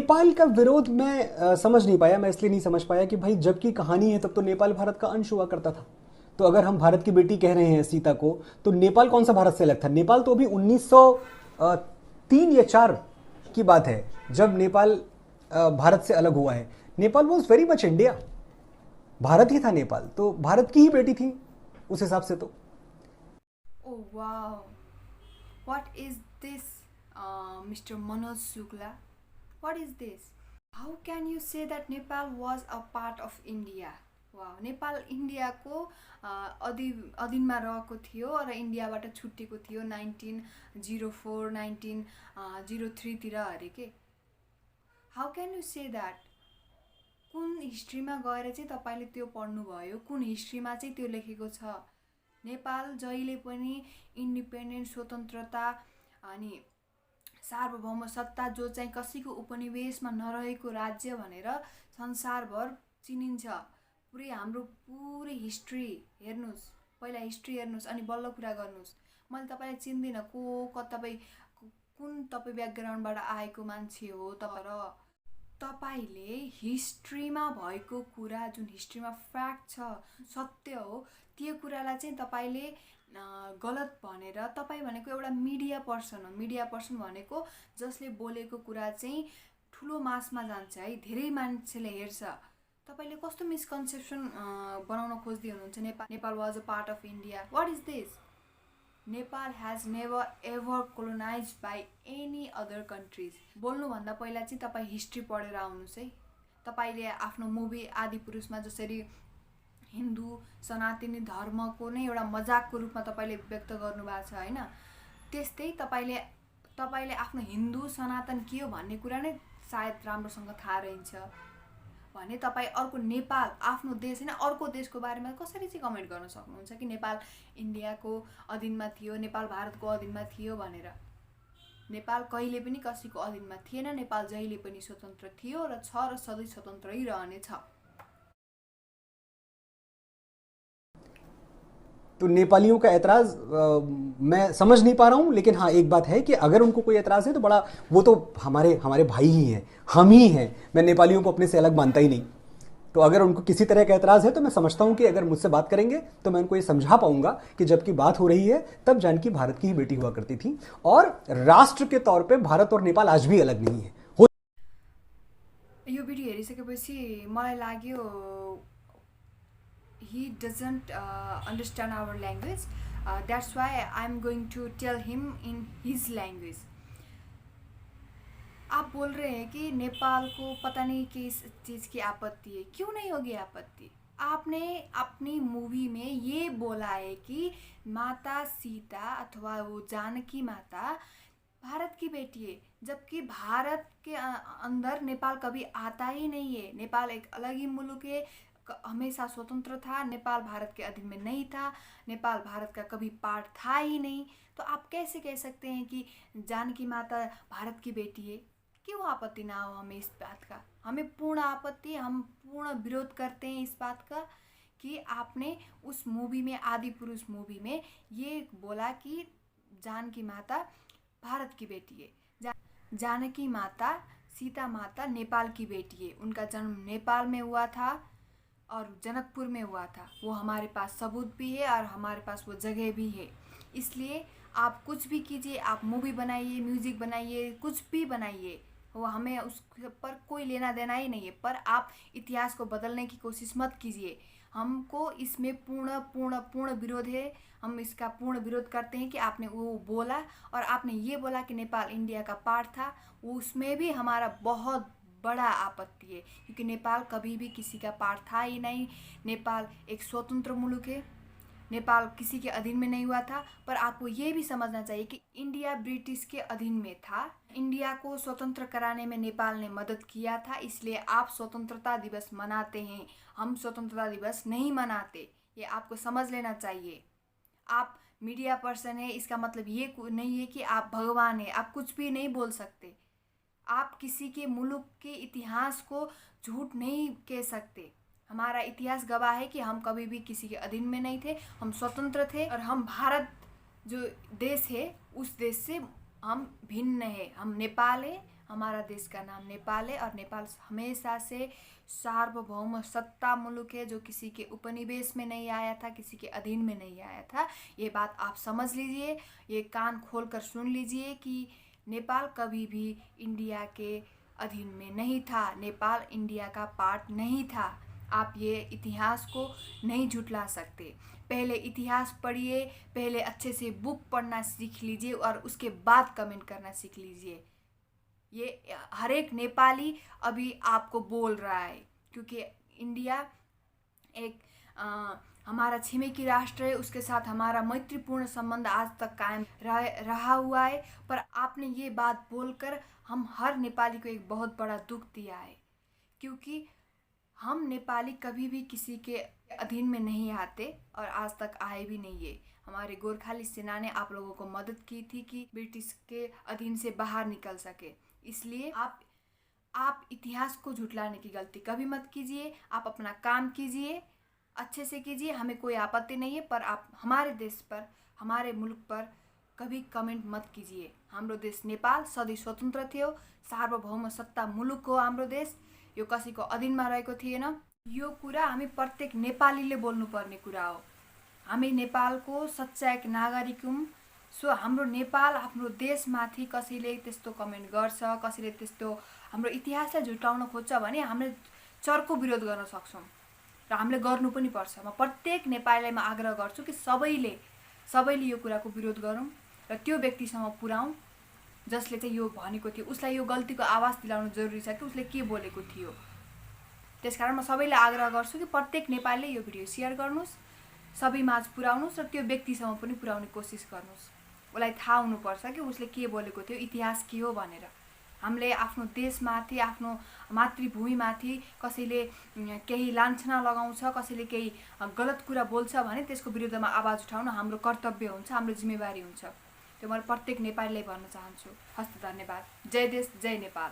नेपाल का विरोध मैं समझ नहीं पाया। मैं इसलिए नहीं समझ पाया कि भाई जबकि कहानी है तब तो नेपाल भारत का अंश हुआ करता था। तो अगर हम भारत की बेटी कह रहे हैं सीता को, तो नेपाल कौन सा भारत से अलग था? नेपाल तो अभी 1903 या 4 की बात है जब नेपाल भारत से अलग हुआ है। Nepal was very much India, Bharat ही था नेपाल, तो भारत की ही बेटी थी उस हिसाब से तो। Oh wow. What is this, Mr. Manoj Shukla? What is this? How can you say that Nepal was a part of India? Wow, Nepal इन्डियाको अधीनमा रहेको थियो र इन्डियाबाट छुट्टिएको थियो 1904 1903तिर अरे के। How can you say that? कुन हिस्ट्रीमा गएर चाहिँ तपाईँले त्यो पढ्नुभयो? कुन हिस्ट्रीमा चाहिँ त्यो लेखेको छ? नेपाल जहिले पनि इन्डिपेन्डेन्ट, स्वतन्त्रता अनि सार्वभौम सत्ता जो चाहिँ कसैको उपनिवेशमा नरहेको राज्य भनेर संसारभर चिनिन्छ। हाम्रो पुरै हिस्ट्री हेर्नुहोस्, पहिला हिस्ट्री हेर्नुहोस् अनि बल्ल कुरा गर्नुहोस्। मैले तपाईँलाई चिन्दिनँ, तपाईँ कुन तपाईँ ब्याकग्राउन्डबाट आएको मान्छे हो तपाईँले हिस्ट्रीमा भएको कुरा, जुन हिस्ट्रीमा फ्याक्ट छ, सत्य हो, त्यो कुरालाई चाहिँ तपाईँले गलत भनेर, तपाईँ भनेको एउटा मिडिया पर्सन हो। मिडिया पर्सन भनेको जसले बोलेको कुरा चाहिँ ठुलो मासमा जान्छ है, धेरै मान्छेले हेर्छ। तपाईँले कस्तो मिसकन्सेप्सन बनाउन खोज्दै हुनुहुन्छ? Nepal was a part of India. What is this? Nepal has never ever colonize by any other countries. बोल्नुभन्दा पहिला चाहिँ तपाईँ हिस्ट्री पढेर आउनुहोस् है। तपाईँले आफ्नो मुभी आदिपुरुषमा जसरी हिन्दू सनातनी धर्मको नै एउटा मजाकको रूपमा तपाईँले व्यक्त गर्नुभएको छ होइन, त्यस्तै तपाईँले आफ्नो हिन्दू सनातन के हो भन्ने कुरा नै सायद राम्रोसँग थाहा रहन्छ भने तपाईँ अर्को नेपाल, आफ्नो देश होइन अर्को देशको बारेमा कसरी चाहिँ कमेन्ट गर्न सक्नुहुन्छ कि नेपाल इन्डियाको अधीनमा थियो, नेपाल भारतको अधीनमा थियो भनेर? नेपाल कहिले पनि कसैको अधीनमा थिएन। नेपाल जहिले पनि स्वतन्त्र थियो र छ र सधैँ स्वतन्त्रै रहनेछ। तो नेपालियों का एतराज़ मैं समझ नहीं पा रहा हूँ, लेकिन हाँ एक बात है कि अगर उनको कोई एतराज़ है तो बड़ा, वो तो हमारे भाई ही हैं, हम ही हैं। मैं नेपालियों को अपने से अलग मानता ही नहीं। तो अगर उनको किसी तरह का एतराज़ है तो मैं समझता हूँ कि अगर मुझसे बात करेंगे तो मैं उनको ये समझा पाऊंगा कि जबकि बात हो रही है तब जानकी भारत की ही बेटी हुआ करती थी, और राष्ट्र के तौर पर भारत और नेपाल आज भी अलग नहीं है। यो भिडियो हेरिसकेपछि मलाई लाग्यो he doesn't understand our language. That's why I'm going to tell him in his language. आप बोल रहे हैं कि नेपाल को पता नहीं किस चीज़ की आपत्ति है। क्यों नहीं होगी आपत्ति? आपने अपनी मूवी में ये बोला है कि माता सीता अथवा वो जानकी माता भारत की बेटी है, जबकि भारत के अंदर नेपाल कभी आता ही नहीं है। नेपाल एक अलग ही मुल्क है, हमेशा स्वतंत्र था, नेपाल भारत के अधीन में नहीं था, नेपाल भारत का कभी पार्ट था ही नहीं। तो आप कैसे कह सकते हैं कि जानकी माता भारत की बेटी है? क्यों आपत्ति ना हो हमें इस बात का? हमें पूर्ण आपत्ति, हम पूर्ण विरोध करते हैं इस बात का कि आपने उस मूवी में, आदिपुरुष मूवी में ये बोला कि जानकी माता भारत की बेटी है। जानकी माता, सीता माता नेपाल की बेटी है। उनका जन्म नेपाल में हुआ था और जनकपुर में हुआ था। वो हमारे पास सबूत भी है और हमारे पास वो जगह भी है। इसलिए आप कुछ भी कीजिए, आप मूवी बनाइए, म्यूज़िक बनाइए, कुछ भी बनाइए, वो हमें उस पर कोई लेना देना ही नहीं है। पर आप इतिहास को बदलने की कोशिश मत कीजिए। हमको इसमें पूर्ण पूर्ण पूर्ण विरोध है। हम इसका पूर्ण विरोध करते हैं कि आपने वो बोला, और आपने ये बोला कि नेपाल इंडिया का पार्ट था, उसमें भी हमारा बहुत बड़ा आपत्ति है, क्योंकि नेपाल कभी भी किसी का पार्ट था ही नहीं। नेपाल एक स्वतंत्र मुल्क है, नेपाल किसी के अधीन में नहीं हुआ था। पर आपको ये भी समझना चाहिए कि इंडिया ब्रिटिश के अधीन में था। इंडिया को स्वतंत्र कराने में नेपाल ने मदद किया था, इसलिए आप स्वतंत्रता दिवस मनाते हैं, हम स्वतंत्रता दिवस नहीं मनाते। ये आपको समझ लेना चाहिए। आप मीडिया पर्सन है, इसका मतलब ये नहीं है कि आप भगवान है, आप कुछ भी नहीं बोल सकते। आप किसी के मुल्क के इतिहास को झूठ नहीं कह सकते। हमारा इतिहास गवाह है कि हम कभी भी किसी के अधीन में नहीं थे, हम स्वतंत्र थे, और हम भारत जो देश है उस देश से हम भिन्न है। हम नेपाल है, हमारा देश का नाम नेपाल है और नेपाल हमेशा से सार्वभौम सत्ता मुल्क है जो किसी के उपनिवेश में नहीं आया था, किसी के अधीन में नहीं आया था। ये बात आप समझ लीजिए, ये कान खोल कर सुन लीजिए कि नेपाल कभी भी इंडिया के अधीन में नहीं था, नेपाल इंडिया का पार्ट नहीं था। आप ये इतिहास को नहीं झुठला सकते। पहले इतिहास पढ़िए, पहले अच्छे से बुक पढ़ना सीख लीजिए और उसके बाद कमेंट करना सीख लीजिए। ये हर एक नेपाली अभी आपको बोल रहा है, क्योंकि इंडिया एक हमारा छिमेकी राष्ट्र है, उसके साथ हमारा मैत्रीपूर्ण संबंध आज तक कायम रहा हुआ है। पर आपने ये बात बोलकर हम हर नेपाली को एक बहुत बड़ा दुख दिया है, क्योंकि हम नेपाली कभी भी किसी के अधीन में नहीं आते और आज तक आए भी नहीं है। हमारे गोरखाली सेना ने आप लोगों को मदद की थी कि ब्रिटिश के अधीन से बाहर निकल सके। इसलिए आप इतिहास को झुठलाने की गलती कभी मत कीजिए। आप अपना काम कीजिए, अच्छे से कीजिए, हमें कोई आपत्ति नहीं है। पर आप हमारे देश पर, हमारे मुल्क पर कभी कमेंट मत कीजिए। हाम्रो देश नेपाल सधैँ स्वतन्त्र थियो, सार्वभौम सत्ता मुलुक हो हाम्रो देश, यो कसैको अधीनमा रहेको थिएन। यो कुरा हामी प्रत्येक नेपालीले बोल्नुपर्ने कुरा हो। हामी नेपालको सच्चा एक नागरिक हौँ। सो हाम्रो नेपाल, आफ्नो देशमाथि कसैले त्यस्तो कमेन्ट गर्छ, कसैले त्यस्तो हाम्रो इतिहासलाई झुटाउन खोज्छ भने हामीले चर्को विरोध गर्न सक्छौँ र हामीले गर्नु पनि पर्छ। म प्रत्येक नेपालीलाई म आग्रह गर्छु कि सबैले यो कुराको विरोध गरौँ र त्यो व्यक्तिसम्म पुर्याउँ जसले चाहिँ यो भनेको थियो। उसलाई यो गल्तीको आवाज दिलाउनु जरुरी छ कि उसले के बोलेको थियो। त्यसकारण म सबैलाई आग्रह गर्छु कि प्रत्येक नेपालीले यो भिडियो सेयर गर्नुहोस्, सबै माझ पुर्याउनुहोस् र त्यो व्यक्तिसम्म पनि पुर्याउने कोसिस गर्नुहोस्। उसलाई थाहा हुनुपर्छ कि उसले के बोलेको थियो, इतिहास के हो भनेर। हामीले आफ्नो देशमाथि, आफ्नो मातृभूमिमाथि कसैले केही लान्छना लगाउँछ, कसैले केही गलत कुरा बोल्छ भने त्यसको विरुद्धमा आवाज उठाउन हाम्रो कर्तव्य हुन्छ, हाम्रो जिम्मेवारी हुन्छ। त्यो मैले प्रत्येक नेपालीलाई भन्न चाहन्छु। हस्त धन्यवाद। जय देश, जय नेपाल।